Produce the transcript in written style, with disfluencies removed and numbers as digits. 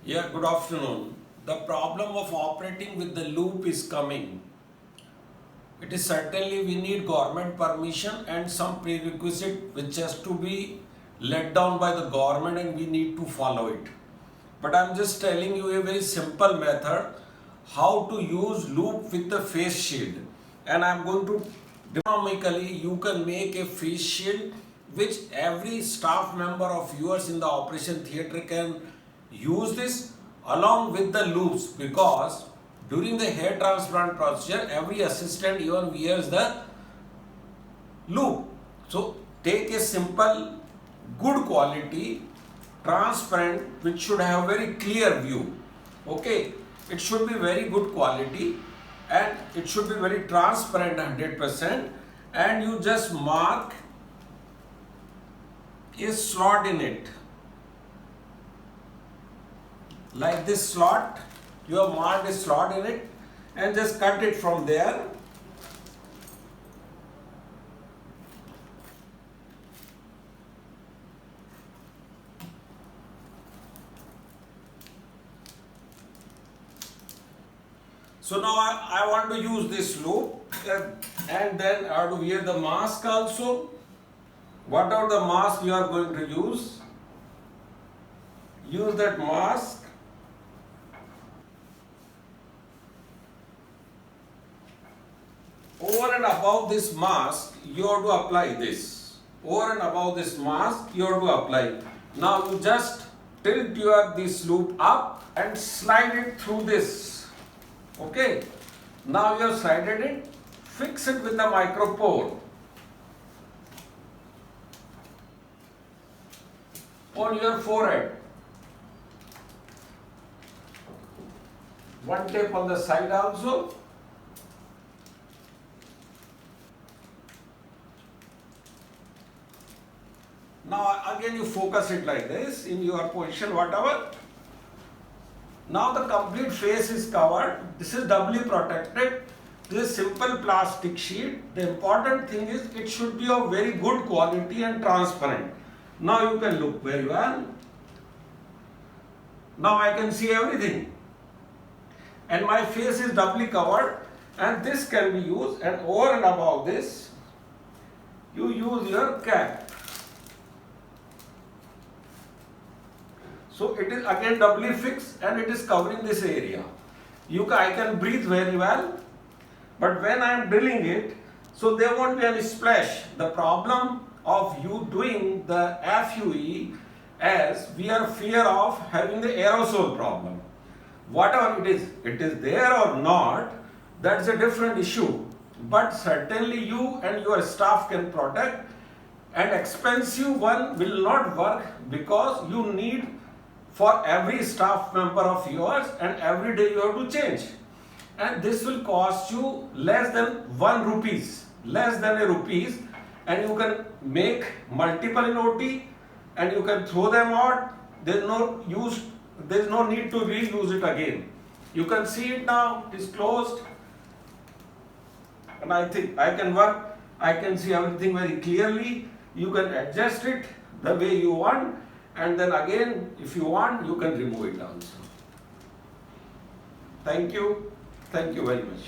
Yeah, good afternoon. The problem of operating with the loop is coming. It is certainly we need government permission and some prerequisite which has to be let down by the government and we need to follow it. But I'm just telling you a very simple method how to use loop with the face shield. And I'm going to economically you can make a face shield which every staff member of yours in the operation theater can use this along with the loops, because during the hair transplant procedure every assistant even wears the loop. So take a simple, good quality, transparent, which should have very clear view. Okay, it should be very good quality and it should be very transparent 100%, and you just mark a slot in it. Like this slot, you have marked a slot in it and just cut it from there. So now I want to use this loop and then I have to wear the mask also. Whatever the mask you are going to use that mask. Over and above this mask, you have to apply this. Over and above this mask, you have to apply. Now you just tilt this loop up and slide it through this. Okay. Now you have slided it. Fix it with the micropore on your forehead. One tape on the side also. Now again you focus it like this in your position, whatever. Now the complete face is covered. This is doubly protected. This is simple plastic sheet. The important thing is it should be of very good quality and transparent. Now you can look very well. Now I can see everything. And my face is doubly covered, and this can be used, and over and above this you use your cap. So it is again doubly fixed and it is covering this area. I can breathe very well, but when I am drilling it, so there won't be any splash. The problem of you doing the FUE as we are fear of having the aerosol problem. Whatever it is there or not, that's a different issue. But certainly you and your staff can protect, and expensive one will not work because you need for every staff member of yours and every day you have to change. And this will cost you less than 1 rupees, less than a rupees, and you can make multiple in OT and you can throw them out. There's no need to reuse it again. You can see it now, it is closed, and I think I can work. I can see everything very clearly. You can adjust it the way you want, and then again if you want you can remove it also. Thank you very much.